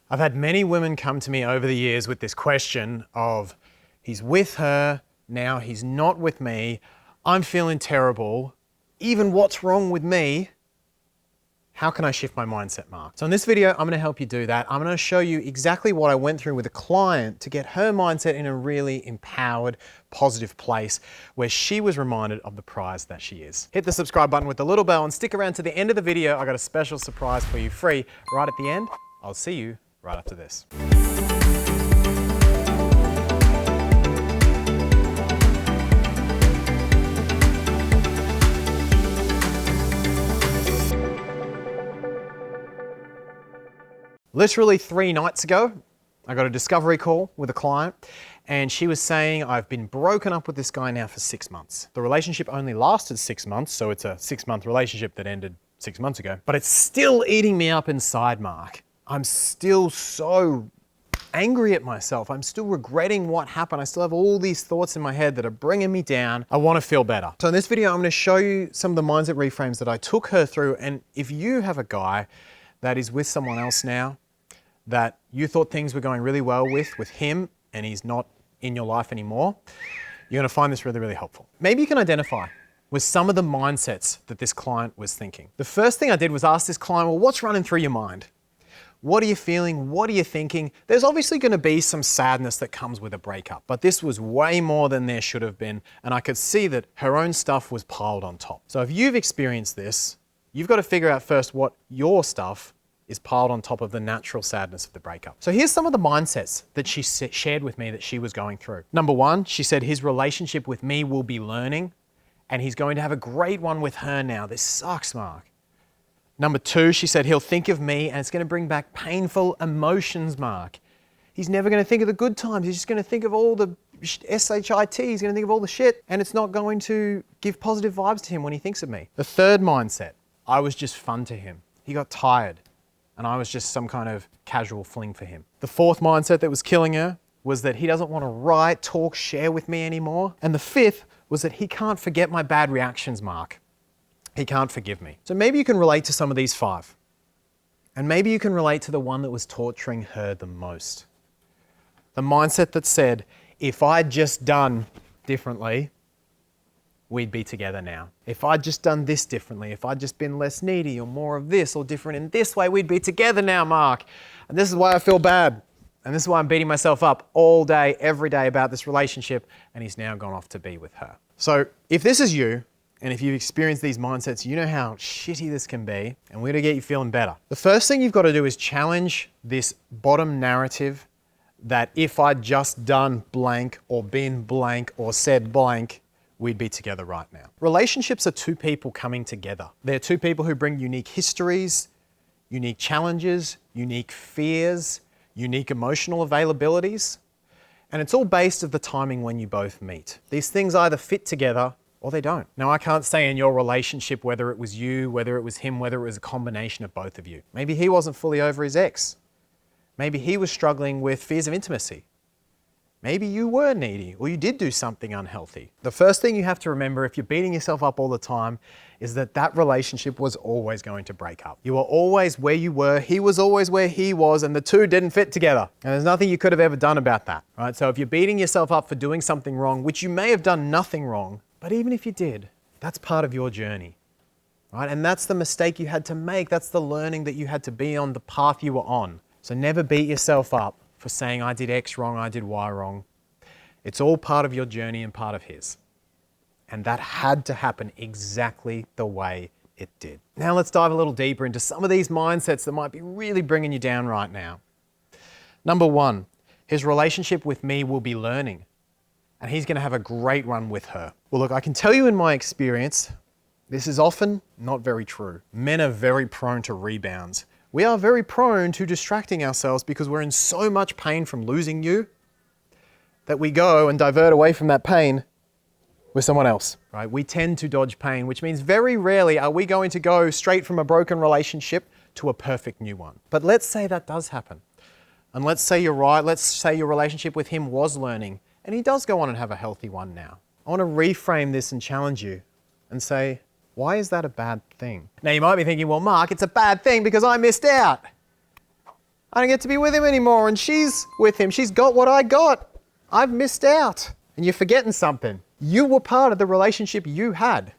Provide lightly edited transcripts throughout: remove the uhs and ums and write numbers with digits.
I've had many women come to me over the years with this question of, he's with her, now he's not with me, I'm feeling terrible, even what's wrong with me? How can I shift my mindset, Mark? So in this video, I'm gonna help you do that. I'm gonna show you exactly what I went through with a client to get her mindset in a really empowered, positive place where she was reminded of the prize that she is. Hit the subscribe button with the little bell and stick around to the end of the video. I got a special surprise for you free right at the end. I'll see you right after this. Literally 3 nights ago, I got a discovery call with a client and she was saying, I've been broken up with this guy now for 6 months. The relationship only lasted 6 months, so it's a 6-month relationship that ended 6 months ago, but it's still eating me up inside, Mark. I'm still so angry at myself. I'm still regretting what happened. I still have all these thoughts in my head that are bringing me down. I want to feel better. So in this video, I'm going to show you some of the mindset reframes that I took her through. And if you have a guy that is with someone else now, that you thought things were going really well with him, and he's not in your life anymore, you're going to find this really, really helpful. Maybe you can identify with some of the mindsets that this client was thinking. The first thing I did was ask this client, well, what's running through your mind? What are you feeling? What are you thinking? There's obviously going to be some sadness that comes with a breakup, but this was way more than there should have been. And I could see that her own stuff was piled on top. So if you've experienced this, you've got to figure out first what your stuff is piled on top of the natural sadness of the breakup. So here's some of the mindsets that she shared with me that she was going through. Number 1, she said his relationship with me will be learning and he's going to have a great one with her now. This sucks, Mark. Number 2, she said he'll think of me and it's going to bring back painful emotions, Mark. He's never going to think of the good times. He's just going to think of all the shit. He's going to think of all the shit, and it's not going to give positive vibes to him when he thinks of me. The third mindset, I was just fun to him. He got tired and I was just some kind of casual fling for him. The fourth mindset that was killing her was that he doesn't want to write, talk, share with me anymore. And the fifth was that he can't forget my bad reactions, Mark. He can't forgive me. So maybe you can relate to some of these 5. And maybe you can relate to the one that was torturing her the most. The mindset that said, if I'd just done differently, we'd be together now. If I'd just done this differently, if I'd just been less needy or more of this or different in this way, we'd be together now, Mark. And this is why I feel bad. And this is why I'm beating myself up all day, every day about this relationship. And he's now gone off to be with her. So if this is you, and if you've experienced these mindsets, you know how shitty this can be, and we're gonna get you feeling better. The first thing you've got to do is challenge this bottom narrative that if I'd just done blank or been blank or said blank, we'd be together right now. Relationships are 2 people coming together. They're 2 people who bring unique histories, unique challenges, unique fears, unique emotional availabilities, and it's all based on the timing when you both meet. These things either fit together or they don't. Now, I can't say in your relationship whether it was you, whether it was him, whether it was a combination of both of you. Maybe he wasn't fully over his ex. Maybe he was struggling with fears of intimacy. Maybe you were needy or you did do something unhealthy. The first thing you have to remember if you're beating yourself up all the time is that that relationship was always going to break up. You were always where you were, he was always where he was, and the 2 didn't fit together. And there's nothing you could have ever done about that, right? So if you're beating yourself up for doing something wrong, which you may have done nothing wrong, but even if you did, that's part of your journey, right? And that's the mistake you had to make. That's the learning that you had to be on, the path you were on. So never beat yourself up for saying, I did X wrong, I did Y wrong. It's all part of your journey and part of his. And that had to happen exactly the way it did. Now let's dive a little deeper into some of these mindsets that might be really bringing you down right now. Number 1, his relationship with me will be learning. And he's going to have a great run with her. Well, look, I can tell you in my experience, this is often not very true. Men are very prone to rebounds. We are very prone to distracting ourselves because we're in so much pain from losing you that we go and divert away from that pain with someone else, right? We tend to dodge pain, which means very rarely are we going to go straight from a broken relationship to a perfect new one. But let's say that does happen. And let's say you're right. Let's say your relationship with him was learning and he does go on and have a healthy one now. I want to reframe this and challenge you and say, why is that a bad thing? Now you might be thinking, well, Mark, it's a bad thing because I missed out. I don't get to be with him anymore, and she's with him. She's got what I got. I've missed out. And you're forgetting something. You were part of the relationship you had.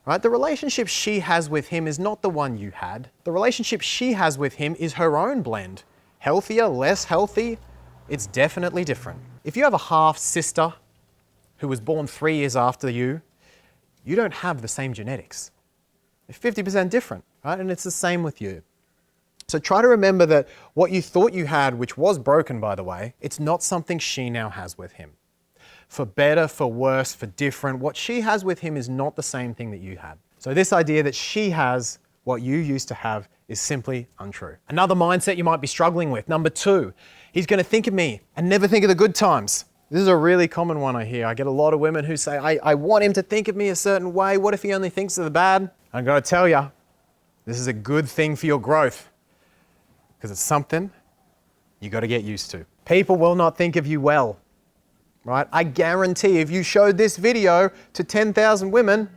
Right? The relationship she has with him is not the one you had. The relationship she has with him is her own blend. Healthier, less healthy, it's definitely different. If you have a half sister who was born 3 years after you don't have the same genetics. They're 50% different, right? And it's the same with you. So try to remember that what you thought you had, which was broken by the way, it's not something she now has with him. For better, for worse, for different, what she has with him is not the same thing that you had. So this idea that she has what you used to have is simply untrue. Another mindset you might be struggling with. Number 2, he's going to think of me and never think of the good times. This is a really common one I hear. I get a lot of women who say, I want him to think of me a certain way. What if he only thinks of the bad? I'm going to tell you, this is a good thing for your growth because it's something you got to get used to. People will not think of you well, right? I guarantee if you showed this video to 10,000 women,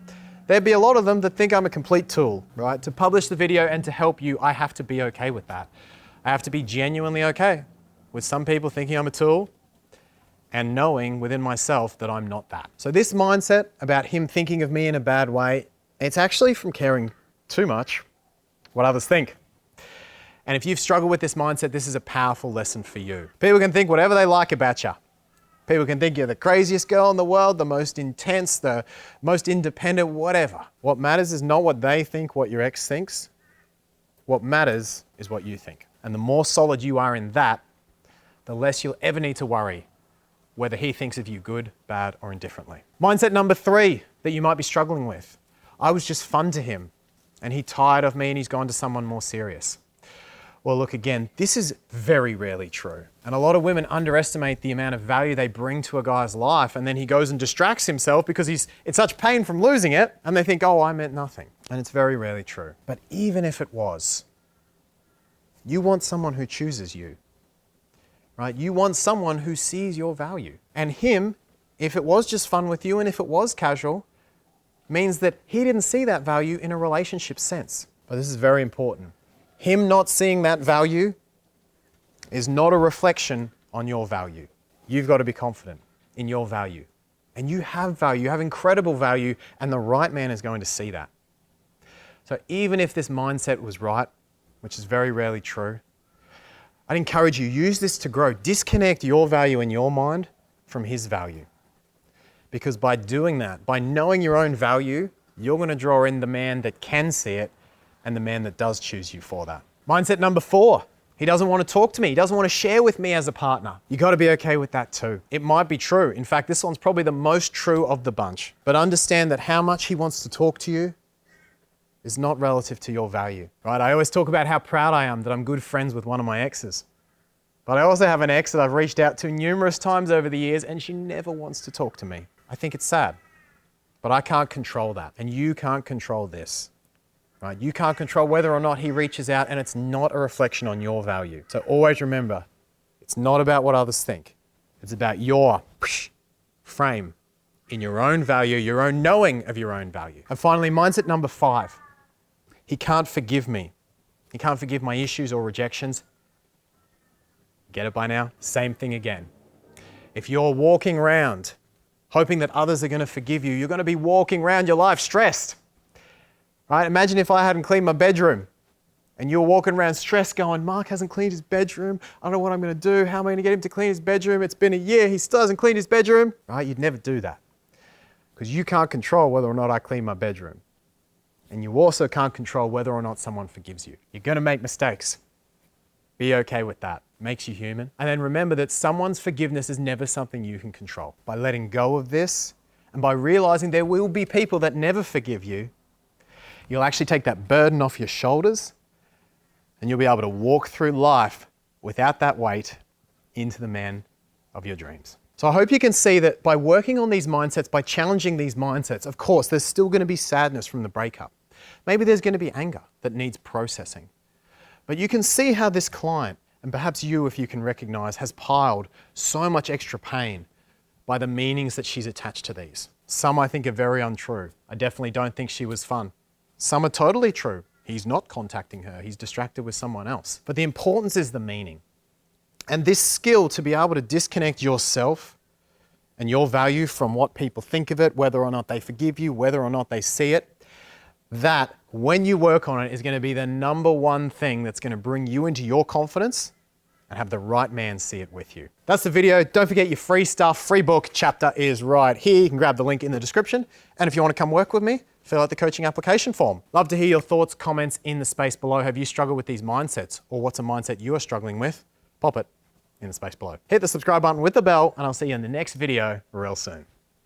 there'd be a lot of them that think I'm a complete tool, right? To publish the video and to help you, I have to be okay with that. I have to be genuinely okay with some people thinking I'm a tool and knowing within myself that I'm not that. So this mindset about him thinking of me in a bad way, it's actually from caring too much what others think. And if you've struggled with this mindset, this is a powerful lesson for you. People can think whatever they like about you. People can think you're the craziest girl in the world, the most intense, the most independent, whatever. What matters is not what they think, what your ex thinks. What matters is what you think. And the more solid you are in that, the less you'll ever need to worry whether he thinks of you good, bad, or indifferently. Mindset number 3 that you might be struggling with. I was just fun to him, and he tired of me and he's gone to someone more serious. Well, look, again, this is very rarely true. And a lot of women underestimate the amount of value they bring to a guy's life, and then he goes and distracts himself because he's in such pain from losing it, and they think, oh, I meant nothing. And it's very rarely true. But even if it was, you want someone who chooses you, right? You want someone who sees your value. And him, if it was just fun with you and if it was casual, means that he didn't see that value in a relationship sense. But this is very important. Him not seeing that value is not a reflection on your value. You've got to be confident in your value. And you have value, you have incredible value, and the right man is going to see that. So even if this mindset was right, which is very rarely true, I'd encourage you, use this to grow. Disconnect your value in your mind from his value. Because by doing that, by knowing your own value, you're going to draw in the man that can see it and the man that does choose you for that. Mindset number 4, he doesn't want to talk to me. He doesn't want to share with me as a partner. You got to be okay with that too. It might be true. In fact, this one's probably the most true of the bunch. But understand that how much he wants to talk to you is not relative to your value, right? I always talk about how proud I am that I'm good friends with one of my exes. But I also have an ex that I've reached out to numerous times over the years and she never wants to talk to me. I think it's sad, but I can't control that. And you can't control this, right? You can't control whether or not he reaches out, and it's not a reflection on your value. So always remember, it's not about what others think. It's about your frame in your own value, your own knowing of your own value. And finally, mindset number 5. He can't forgive me. He can't forgive my issues or rejections. Get it by now? Same thing again. If you're walking around hoping that others are going to forgive you, you're going to be walking around your life stressed. Right? Imagine if I hadn't cleaned my bedroom and you're walking around stressed going, Mark hasn't cleaned his bedroom. I don't know what I'm going to do. How am I going to get him to clean his bedroom? It's been a year. He still hasn't cleaned his bedroom. Right? You'd never do that because you can't control whether or not I clean my bedroom. And you also can't control whether or not someone forgives you. You're going to make mistakes. Be okay with that. Makes you human. And then remember that someone's forgiveness is never something you can control. By letting go of this and by realizing there will be people that never forgive you, you'll actually take that burden off your shoulders and you'll be able to walk through life without that weight into the man of your dreams. So I hope you can see that by working on these mindsets, by challenging these mindsets, of course, there's still going to be sadness from the breakup. Maybe there's going to be anger that needs processing. But you can see how this client, and perhaps you, if you can recognize, has piled so much extra pain by the meanings that she's attached to these. Some I think are very untrue. I definitely don't think she was fun. Some are totally true. He's not contacting her. He's distracted with someone else. But the importance is the meaning. And this skill to be able to disconnect yourself and your value from what people think of it, whether or not they forgive you, whether or not they see it, that when you work on it is going to be the number one thing that's going to bring you into your confidence and have the right man see it with you. That's the video. Don't forget your free stuff, free book chapter is right here. You can grab the link in the description. And if you want to come work with me, fill out the coaching application form. Love to hear your thoughts, comments in the space below. Have you struggled with these mindsets, or what's a mindset you are struggling with? Pop it in the space below. Hit the subscribe button with the bell, and I'll see you in the next video real soon.